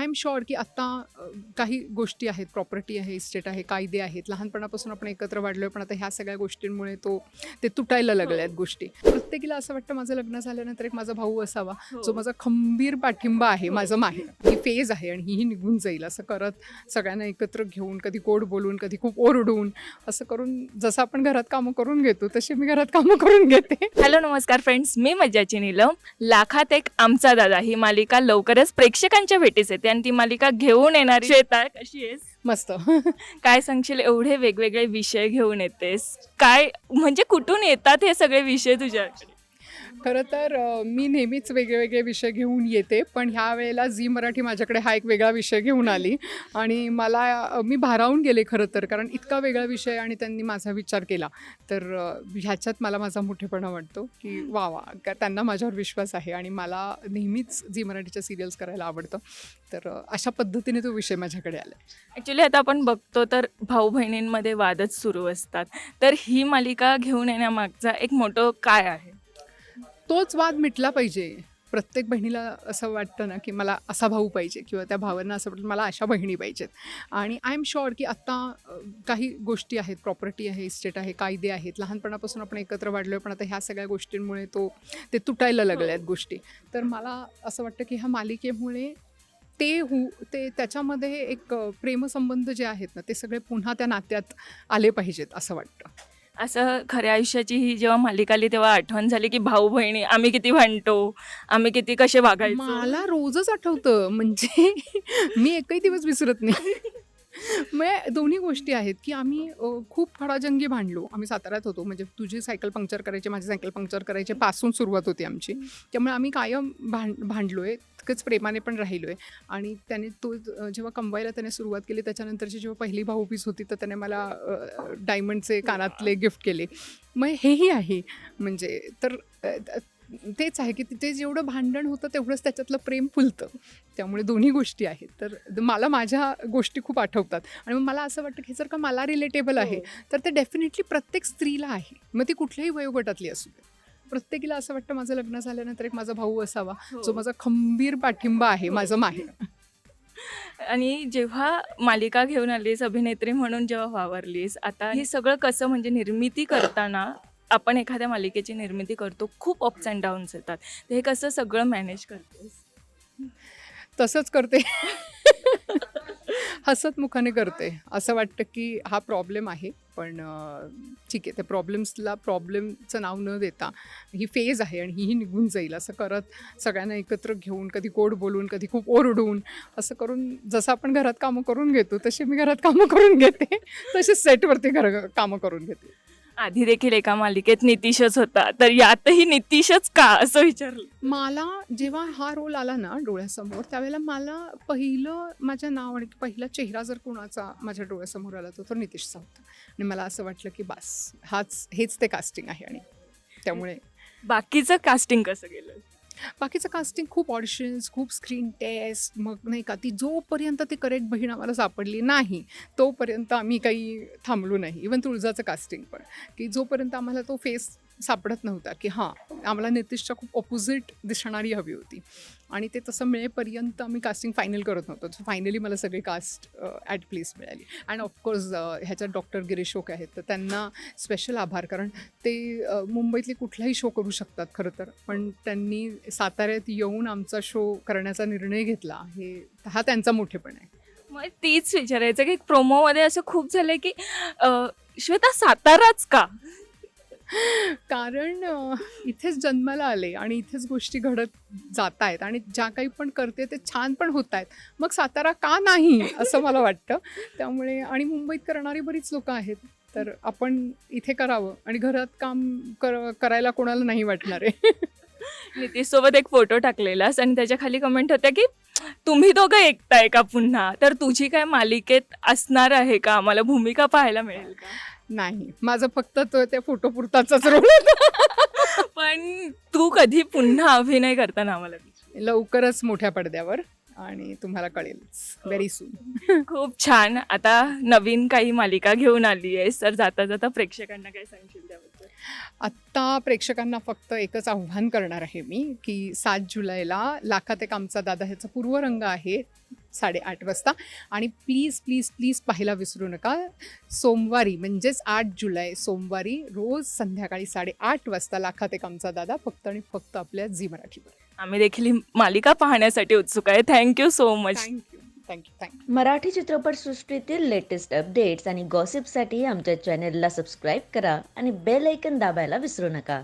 Am sure की आत्ता काही गोष्टी आहेत, प्रॉपर्टी आहे, इस्टेट आहे, कायदे आहेत. लहानपणापासून आपण एकत्र वाढलोय, पण आता ह्या सगळ्या गोष्टींमुळे ते तुटायला लागल्या आहेत गोष्टी. प्रत्येकीला असं वाटतं माझं लग्न झाल्यानंतर एक माझा भाऊ असावा, जो माझा खंबीर पाठिंबा आहे, माझं माहेर. ही फेज आहे आणि ही निघून जाईल असं करत सगळ्यांना एकत्र घेऊन, कधी गोड बोलून, कधी खूप ओरडून, असं करून जसं आपण घरात कामं करून घेतो तशी मी घरात कामं करून घेते. हॅलो नमस्कार फ्रेंड्स, मी मज्जाची नीलम. लाखात एक आमचा दादा ही मालिका लवकरच प्रेक्षकांच्या भेटीस येते आणि ती मालिका घेऊन येणारी श्वेता, कशी आहेस? मस्त. काय सांगशील, एवढे वेगवेगळे विषय घेऊन येतेस, काय म्हणजे कुठून येतात हे सगळे विषय तुझ्याकडे? खरं तर मी नेहमीच वेगळे विषय घेऊन येते, पण ह्या वेळेला झी मराठी माझ्याकडे हा एक वेगळा विषय घेऊन आली आणि मी भारावून गेले खरं तर, कारण इतका वेगळा विषय आणि त्यांनी माझा विचार केला. तर ह्याच्यात मला माझा मोठेपणा वाटतो की वा त्यांना माझ्यावर विश्वास आहे आणि मला नेहमीच झी मराठीच्या सिरियल्स करायला आवडतं. तर अशा पद्धतीने तो विषय माझ्याकडे आला. ॲक्च्युली आता आपण बघतो तर भाऊ बहिणींमध्ये वादच सुरू असतात, तर ही मालिका घेऊन येण्यामागचा एक मोठं काय आहे? तोच वाद मिटला पाहिजे. प्रत्येक बहिणीला असं वाटतं ना की मला असा भाऊ पाहिजे किंवा त्या भावांना असं वाटतं मला अशा बहिणी पाहिजेत. आणि आय एम शुअर की आत्ता काही गोष्टी आहेत, प्रॉपर्टी आहे, इस्टेट आहे, कायदे आहेत. लहानपणापासून आपण एकत्र वाढलोय, पण आता ह्या सगळ्या गोष्टींमुळे ते तुटायला लागल्या आहेत गोष्टी. तर मला असं वाटतं की ह्या मालिकेमुळे ते त्याच्यामध्ये एक प्रेमसंबंध जे आहेत ना, ते सगळे पुन्हा त्या नात्यात आले पाहिजेत असं वाटतं. असं खऱ्या आयुष्याची ही जेव्हा मालिका आली तेव्हा आठवण झाली की भाऊ बहिणी आम्ही किती भांडतो, आम्ही किती कसे वागायचो? मला रोजच आठवतं, म्हणजे मी एकही दिवस विसरत नाही. मग दोन्ही गोष्टी आहेत की आम्ही खूप खडाजंगी भांडलो. आम्ही साताऱ्यात होतो, म्हणजे तुझी सायकल पंक्चर करायची, माझी सायकल पंक्चर करायची पासून सुरुवात होती आमची. त्यामुळे आम्ही कायम भांडलोय, तितकंच प्रेमाने पण राहिलोय. आणि त्याने जेव्हा कमवायला त्याने सुरुवात केली, त्याच्यानंतरची जेव्हा पहिली भाऊबीज होती, तर त्याने मला डायमंडचे कानातले गिफ्ट केले. मग हेही आहे, म्हणजे तर तेच आहे की तिथे जेवढं भांडण होतं तेवढंच त्याच्यातलं प्रेम फुलतं. त्यामुळे दोन्ही गोष्टी आहेत. तर मला माझ्या गोष्टी खूप आठवतात आणि मग मला असं वाटतं की हे जर का मला रिलेटेबल आहे, तर ते डेफिनेटली प्रत्येक स्त्रीला आहे, मग ती कुठल्याही वयोगटातली असू दे. प्रत्येकीला असं वाटतं माझं लग्न झाल्यानंतर एक माझा भाऊ असावा, जो माझा खंबीर पाठिंबा आहे, माझं माहेर. आणि जेव्हा मालिका घेऊन आलीस, अभिनेत्री म्हणून जेव्हा वावरलीस, आता हे सगळं कसं म्हणजे निर्मिती करताना आपण एखाद्या मालिकेची निर्मिती करतो, खूप अप्स अँड डाऊन्स येतात, तर हे कसं सगळं मॅनेज करतेस? तसंच करते. हसतमुखाने करते. असं वाटतं की हा प्रॉब्लेम आहे, पण ठीक आहे, त्या प्रॉब्लेमचं नाव न देता ही फेज आहे आणि ही निघून जाईल असं करत सगळ्यांना एकत्र घेऊन, कधी गोड बोलून, कधी खूप ओरडून, असं करून जसं आपण घरात कामं करून घेतो तशी मी घरात कामं करून घेते, तसेच सेटवरती कामं करून घेते. आधी देखील एका मालिकेत नितीशच होता, तर यातही नितीशच का असं विचारलं? मला जेव्हा हा रोल आला ना डोळ्यासमोर, त्यावेळेला मला पहिलं माझं नाव आणि पहिला चेहरा जर कोणाचा माझ्या डोळ्यासमोर आला तो नितीशचा होता. आणि मला असं वाटलं की बस हेच ते कास्टिंग आहे. आणि त्यामुळे बाकीचं कास्टिंग कसं गेलं? बाकीचं कास्टिंग खूप ऑडिशन्स, खूप स्क्रीन टेस्ट, मग नाही का जोपर्यंत ती करेक्ट बहीण आम्हाला सापडली नाही तोपर्यंत आम्ही काही थांबलो नाही. इवन तुळजाचं कास्टिंग पण, की जोपर्यंत आम्हाला तो फेस सापडत नव्हता की हां, आम्हाला नितीशच्या खूप ऑपोजिट दिसणारी हवी होती आणि ते तसं मिळेपर्यंत आम्ही कास्टिंग फायनल करत नव्हतो. सो फायनली मला सगळी कास्ट ॲट प्लेस मिळाली. अँड ऑफकोर्स ह्याच्यात डॉक्टर गिरीश शोक आहेत, तर त्यांना स्पेशल आभार, कारण ते मुंबईतले कुठलाही शो करू शकतात खरं तर, पण त्यांनी साताऱ्यात येऊन आमचा शो करण्याचा निर्णय घेतला, हा त्यांचा मोठेपणा आहे. मग तीच विचारायचं की प्रोमोमध्ये असं खूप झालंय की श्वेता साताराच का? कारण इथेच जन्माला आले आणि इथेच गोष्टी घडत जात आहेत आणि ज्या काही पण करते ते छान पण होत आहेत, मग सातारा का नाही असं मला वाटतं. त्यामुळे आणि मुंबईत करणारी बरीच लोकं आहेत, तर आपण इथे करावं आणि घरात काम करायला कोणाला नाही वाटणार आहे. नितीशसोबत एक फोटो टाकलेलास आणि त्याच्या खाली कमेंट होत्या की तुम्ही दोघं एकताय का पुन्हा, तर तुझी काय मालिकेत असणार आहे का, आम्हाला भूमिका पाहायला मिळेल का? नाही, माझं फक्त त्या फोटो पुरताचाच रोल होता. पण तू कधी पुन्हा अभिनय करताना आम्हाला दिसेल. लवकरच मोठ्या पडद्यावर आणि तुम्हाला कळेलच व्हेरी सून. खूप छान. आता नवीन काही मालिका घेऊन आली आहेस, तर जाता जाता प्रेक्षकांना काय सांगशील त्याबद्दल? आत्ता प्रेक्षकांना फक्त एकच आव्हान करणार आहे मी, की 7 जुलैला लाखात एक आमचा दादा ह्याचा पूर्वरंग आहे. 8:30 वाजता. आणि प्लीज प्लीज प्लीज पाहायला विसरू नका. सोमवारी म्हणजेच 8 जुलै सोमवारी रोज संध्याकाळी 8:30 वाजता लाखात एक आमचा दादा, फक्त आणि फक्त आपल्या झी मराठीवर. आम्ही देखील ही मालिका पाहण्यासाठी उत्सुक आहे. Thank you so much. Thank you thank you thank you. Marathi चित्रपटसृष्टीतील लेटेस्ट अपडेट्स आणि गॉसिपसाठी आमच्या चॅनेलला सबस्क्राईब करा आणि बेल ऐकन दाबायला विसरू नका.